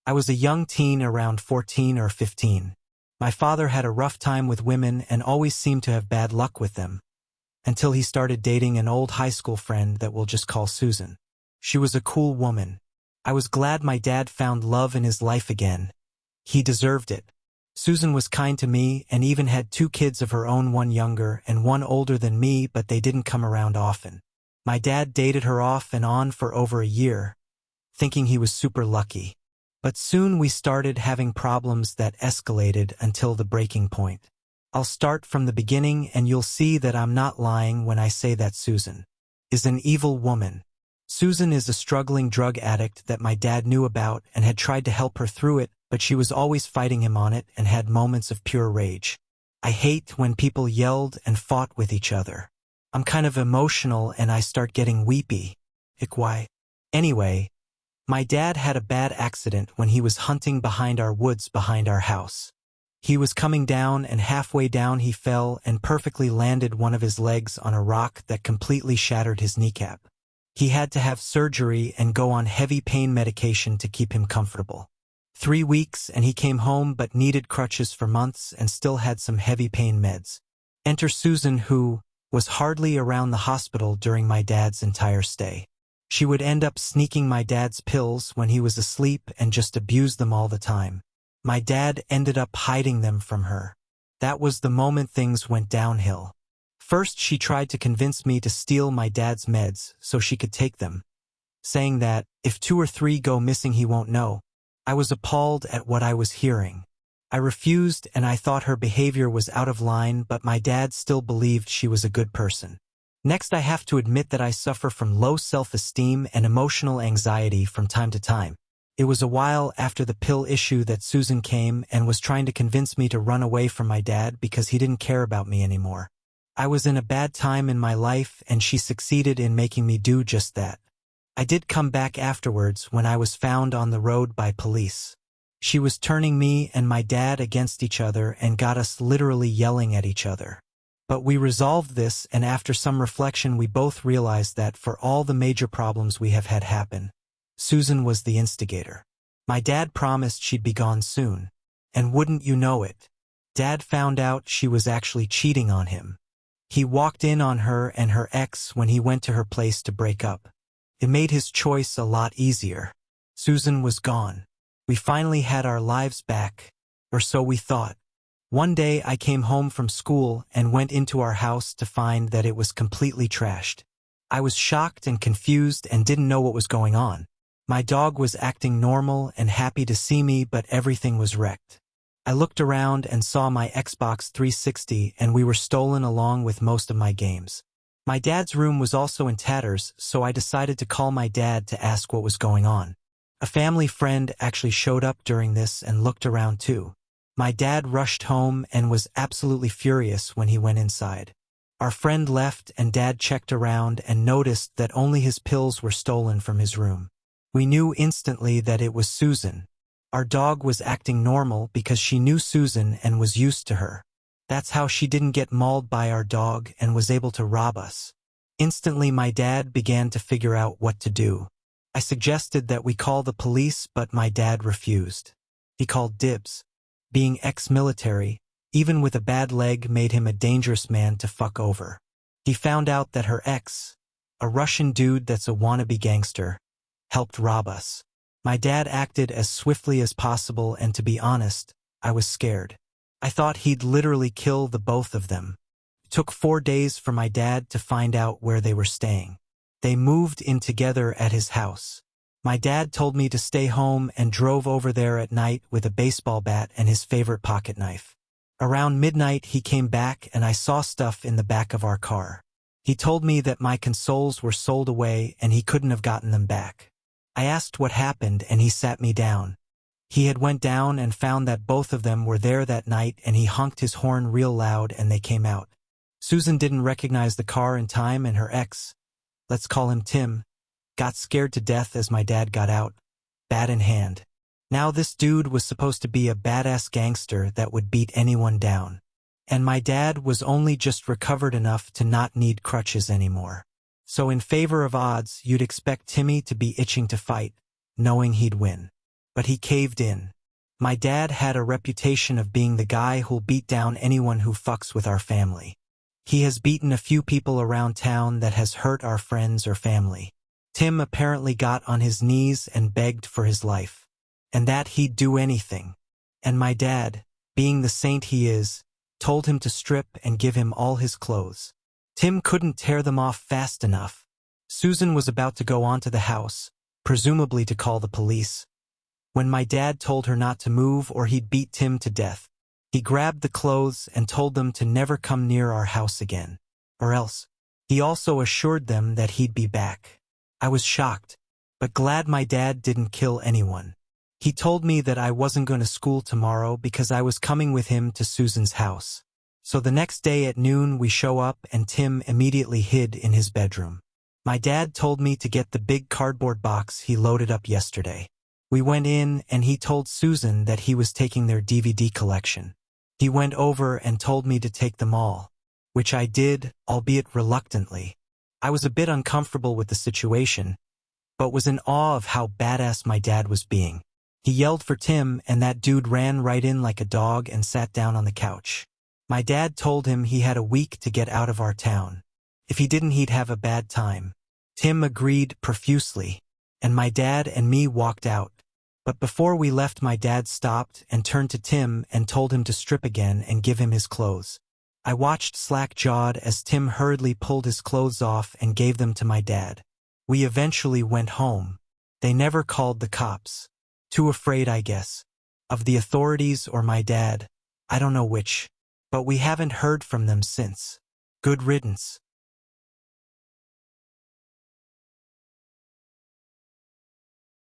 I was a young teen around 14 or 15. My father had a rough time with women and always seemed to have bad luck with them, until he started dating an old high school friend that we'll just call Susan. She was a cool woman. I was glad my dad found love in his life again. He deserved it. Susan was kind to me and even had 2 kids of her own, one younger and one older than me, but they didn't come around often. My dad dated her off and on for over a year, thinking he was super lucky. But soon we started having problems that escalated until the breaking point. I'll start from the beginning and you'll see that I'm not lying when I say that Susan is an evil woman. Susan is a struggling drug addict that my dad knew about and had tried to help her through it, but she was always fighting him on it and had moments of pure rage. I hate when people yelled and fought with each other. I'm kind of emotional and I start getting weepy. Why? Anyway, my dad had a bad accident when he was hunting behind our woods behind our house. He was coming down and halfway down he fell and perfectly landed one of his legs on a rock that completely shattered his kneecap. He had to have surgery and go on heavy pain medication to keep him comfortable. 3 weeks and he came home but needed crutches for months and still had some heavy pain meds. Enter Susan, who was hardly around the hospital during my dad's entire stay. She would end up sneaking my dad's pills when he was asleep and just abuse them all the time. My dad ended up hiding them from her. That was the moment things went downhill. First, she tried to convince me to steal my dad's meds so she could take them, saying that if 2 or 3 go missing he won't know. I was appalled at what I was hearing. I refused and I thought her behavior was out of line, but my dad still believed she was a good person. Next, I have to admit that I suffer from low self-esteem and emotional anxiety from time to time. It was a while after the pill issue that Susan came and was trying to convince me to run away from my dad because he didn't care about me anymore. I was in a bad time in my life and she succeeded in making me do just that. I did come back afterwards when I was found on the road by police. She was turning me and my dad against each other and got us literally yelling at each other. But we resolved this, and after some reflection we both realized that for all the major problems we have had happen, Susan was the instigator. My dad promised she'd be gone soon. And wouldn't you know it, Dad found out she was actually cheating on him. He walked in on her and her ex when he went to her place to break up. It made his choice a lot easier. Susan was gone. We finally had our lives back, or so we thought. One day I came home from school and went into our house to find that it was completely trashed. I was shocked and confused and didn't know what was going on. My dog was acting normal and happy to see me, but everything was wrecked. I looked around and saw my Xbox 360 and we were stolen along with most of my games. My dad's room was also in tatters, so I decided to call my dad to ask what was going on. A family friend actually showed up during this and looked around too. My dad rushed home and was absolutely furious when he went inside. Our friend left and Dad checked around and noticed that only his pills were stolen from his room. We knew instantly that it was Susan. Our dog was acting normal because she knew Susan and was used to her. That's how she didn't get mauled by our dog and was able to rob us. Instantly my dad began to figure out what to do. I suggested that we call the police, but my dad refused. He called dibs. Being ex-military, even with a bad leg, made him a dangerous man to fuck over. He found out that her ex, a Russian dude that's a wannabe gangster, helped rob us. My dad acted as swiftly as possible, and to be honest, I was scared. I thought he'd literally kill the both of them. It took 4 days for my dad to find out where they were staying. They moved in together at his house. My dad told me to stay home and drove over there at night with a baseball bat and his favorite pocket knife. Around midnight he came back and I saw stuff in the back of our car. He told me that my consoles were sold away and he couldn't have gotten them back. I asked what happened and he sat me down. He had went down and found that both of them were there that night, and he honked his horn real loud and they came out. Susan didn't recognize the car in time and her ex, let's call him Tim, got scared to death as my dad got out, bat in hand. Now this dude was supposed to be a badass gangster that would beat anyone down. And my dad was only just recovered enough to not need crutches anymore. So in favor of odds, you'd expect Timmy to be itching to fight, knowing he'd win. but he caved in. My dad had a reputation of being the guy who'll beat down anyone who fucks with our family. He has beaten a few people around town that has hurt our friends or family. Tim apparently got on his knees and begged for his life, and that he'd do anything. And my dad, being the saint he is, told him to strip and give him all his clothes. Tim couldn't tear them off fast enough. Susan was about to go onto the house, presumably to call the police, when my dad told her not to move or he'd beat Tim to death. He grabbed the clothes and told them to never come near our house again, or else. He also assured them that he'd be back. I was shocked, but glad my dad didn't kill anyone. He told me that I wasn't going to school tomorrow because I was coming with him to Susan's house. So the next day at noon we show up and Tim immediately hid in his bedroom. My dad told me to get the big cardboard box he loaded up yesterday. We went in and he told Susan that he was taking their DVD collection. He went over and told me to take them all, which I did, albeit reluctantly. I was a bit uncomfortable with the situation, but was in awe of how badass my dad was being. He yelled for Tim and that dude ran right in like a dog and sat down on the couch. My dad told him he had a week to get out of our town. If he didn't, he'd have a bad time. Tim agreed profusely, and my dad and me walked out. But before we left, my dad stopped and turned to Tim and told him to strip again and give him his clothes. I watched slack-jawed as Tim hurriedly pulled his clothes off and gave them to my dad. We eventually went home. They never called the cops. Too afraid, I guess, of the authorities or my dad. I don't know which. But we haven't heard from them since. Good riddance.